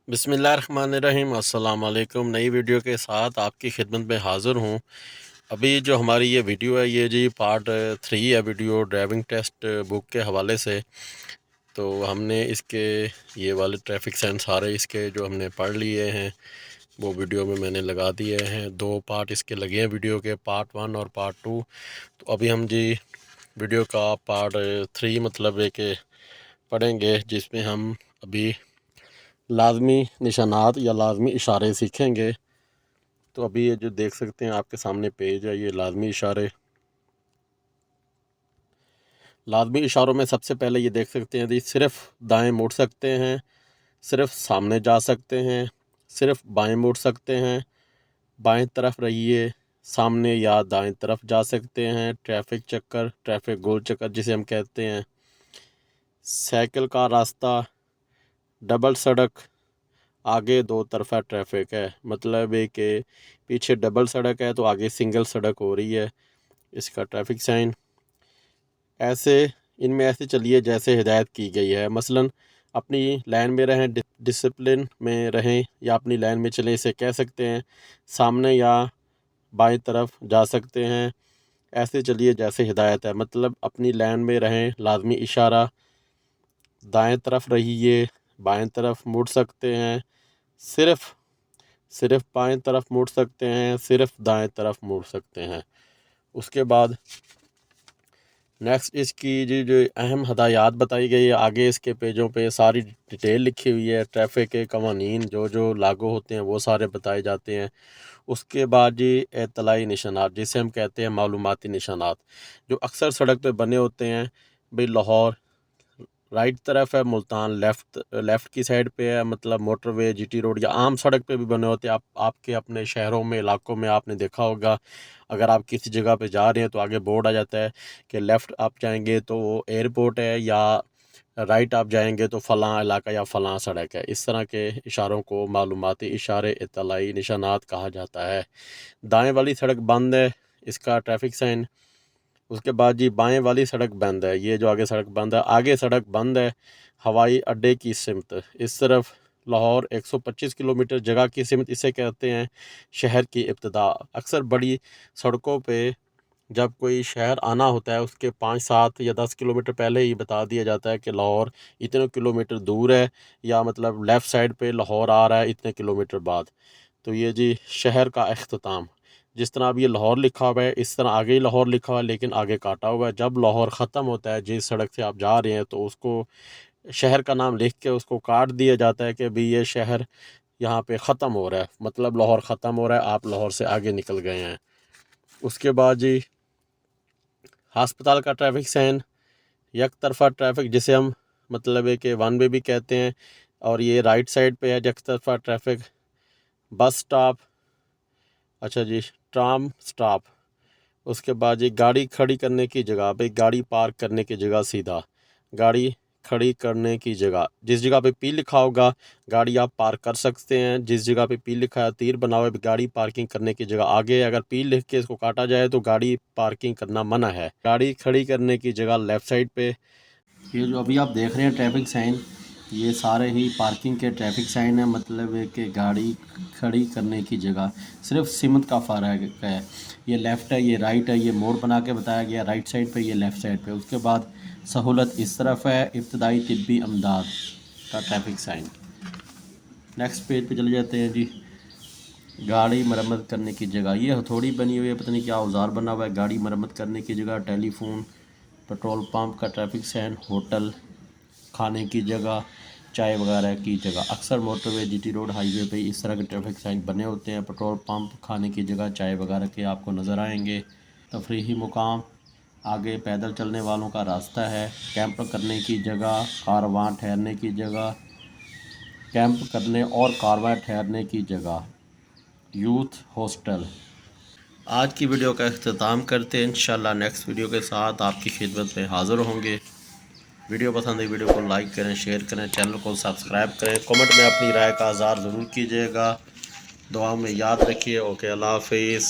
बिस्मिल्लाहिर्रहमानिर्रहीम अस्सलाम वालेकुम। नई वीडियो के साथ आपकी खिदमत में हाज़िर हूँ। अभी जो हमारी ये वीडियो है ये जी पार्ट 3 है वीडियो ड्राइविंग टेस्ट बुक के हवाले से। तो हमने इसके ये वाले ट्रैफिक साइन सारे इसके जो हमने पढ़ लिए हैं वो वीडियो में मैंने लगा दिए हैं। 2 पार्ट इसके लगे हैं वीडियो के, पार्ट 1 और पार्ट 2। तो अभी हम जी वीडियो का पार्ट 3 मतलब है कि पढ़ेंगे, जिसमें हम अभी लाज़मी निशानात या लाज़मी इशारे सीखेंगे। तो अभी ये जो देख सकते हैं आपके सामने पेज है, ये लाज़मी इशारे। लाज़मी इशारों में सबसे पहले ये देख सकते हैं जी, सिर्फ़ दाएं मुड़ सकते हैं, सिर्फ़ सामने जा सकते हैं, सिर्फ़ बाएं मुड़ सकते हैं, बाएं तरफ रहिए, सामने या दाएं तरफ जा सकते हैं, ट्रैफिक चक्कर, ट्रैफिक गोल चक्कर जिसे हम कहते हैं, साइकिल का रास्ता, डबल सड़क, आगे 2 तरफ़ा ट्रैफिक है। मतलब है कि पीछे डबल सड़क है तो आगे सिंगल सड़क हो रही है, इसका ट्रैफिक साइन। ऐसे इनमें ऐसे चलिए जैसे हिदायत की गई है। मसलन अपनी लाइन में रहें, डिसिप्लिन में रहें, या अपनी लाइन में चलें, इसे कह सकते हैं। सामने या बाएं तरफ जा सकते हैं, ऐसे चलिए जैसे हिदायत है। मतलब अपनी लाइन में रहें, लाजमी इशारा, दाएं तरफ रहिए, बाएं तरफ मुड़ सकते हैं, सिर्फ़ सिर्फ़ बाएं तरफ मुड़ सकते हैं, सिर्फ़ दाएं तरफ मुड़ सकते हैं। उसके बाद नेक्स्ट इसकी जो अहम हदायत बताई गई है, आगे इसके पेजों पे सारी डिटेल लिखी हुई है। ट्रैफिक के कवानीन जो जो लागू होते हैं वो सारे बताए जाते हैं। उसके बाद जी इत्तलाई निशानात जिसे हम कहते हैं मालूमाती निशानात, जो अक्सर सड़क पे बने होते हैं। भाई लाहौर राइट तरफ है, मुल्तान लेफ़्ट की साइड पे है, मतलब मोटरवे, जीटी रोड या आम सड़क पे भी बने होते हैं। आपके अपने शहरों में, इलाकों में आपने देखा होगा, अगर आप किसी जगह पे जा रहे हैं तो आगे बोर्ड आ जाता है कि लेफ़्ट आप जाएंगे तो एयरपोर्ट है, या राइट आप जाएंगे तो फ़लाँ इलाका या फ़लाँ सड़क है। इस तरह के इशारों को मालूमाती इशारे, इत्तलाई निशानात कहा जाता है। दाएँ वाली सड़क बंद है, इसका ट्रैफिक साइन। उसके बाद जी बाएं वाली सड़क बंद है, ये जो आगे सड़क बंद है, आगे सड़क बंद है हवाई अड्डे की सिमत, इस तरफ लाहौर 125 किलोमीटर जगह की सिमत, इसे कहते हैं शहर की इब्तदा। अक्सर बड़ी सड़कों पे जब कोई शहर आना होता है उसके 5, 7 या 10 किलोमीटर पहले ही बता दिया जाता है कि लाहौर इतने किलोमीटर दूर है, या मतलब लेफ़्ट साइड पे लाहौर आ रहा है इतने किलोमीटर बाद। तो ये जी शहर का अख्ताम। जिस तरह अब ये लाहौर लिखा हुआ है, इस तरह आगे ही लाहौर लिखा हुआ है, लेकिन आगे काटा हुआ है। जब लाहौर ख़त्म होता है, जिस सड़क से आप जा रहे हैं, तो उसको शहर का नाम लिख के उसको काट दिया जाता है कि भाई ये शहर यहाँ पे ख़त्म हो रहा है, मतलब लाहौर ख़त्म हो रहा है, आप लाहौर से आगे निकल गए हैं। उसके बाद जी हस्पताल का ट्रैफिक साइन, एक तरफा ट्रैफिक जिसे हम मतलब है कि वन वे भी कहते हैं, और ये राइट साइड पे है एक तरफा ट्रैफिक। बस स्टॉप, अच्छा जी, ट्राम स्टॉप। उसके बाद जी गाड़ी खड़ी करने की जगह, भाई गाड़ी पार्क करने की जगह सीधा, गाड़ी खड़ी करने की जगह, जिस जगह पे पी लिखा होगा गाड़ी आप पार्क कर सकते हैं। जिस जगह पे पी लिखा है, तीर बना हुआ है, गाड़ी पार्किंग करने की जगह, आगे अगर पी लिख के इसको काटा जाए तो गाड़ी पार्किंग करना मना है। गाड़ी खड़ी करने की जगह लेफ़्ट साइड पे। ये जो अभी आप देख रहे हैं ट्रैफिक साइन, ये सारे ही पार्किंग के ट्रैफिक साइन है। मतलब है कि गाड़ी खड़ी करने की जगह सिर्फ सिमत का फ़र्क है, ये लेफ़्ट है, ये राइट है, ये मोड़ बना के बताया गया राइट साइड पे, ये लेफ़्ट साइड पे। उसके बाद सहूलत इस तरफ है, इब्तदाई तिब्बी अमदाद का ट्रैफिक साइन। नेक्स्ट पेज पे चले जाते हैं जी। गाड़ी मरम्मत करने की जगह, ये हथौड़ी बनी हुई है, पता नहीं क्या औजार बना हुआ है। गाड़ी मरम्मत करने की जगह, टेलीफोन, पेट्रोल पंप का ट्रैफिक साइन, होटल, खाने की जगह, चाय वगैरह की जगह। अक्सर मोटरवे, जीटी रोड, हाईवे पे इस तरह के ट्रैफिक साइन बने होते हैं। पेट्रोल पंप, खाने की जगह, चाय वगैरह के आपको नज़र आएंगे। तफरीही मुकाम, आगे पैदल चलने वालों का रास्ता है। कैंप करने की जगह, कारवां ठहरने की जगह, कैंप करने और कारवां ठहरने की जगह, यूथ हॉस्टल। आज की वीडियो का अख्ताम करते हैं। इंशाल्लाह नेक्स्ट वीडियो के साथ आपकी खिदमत में हाज़िर होंगे। वीडियो पसंद है, वीडियो को लाइक करें, शेयर करें, चैनल को सब्सक्राइब करें, कमेंट में अपनी राय का इज़हार ज़रूर कीजिएगा। दुआ में याद रखिए। ओके, अल्लाह हाफिज़।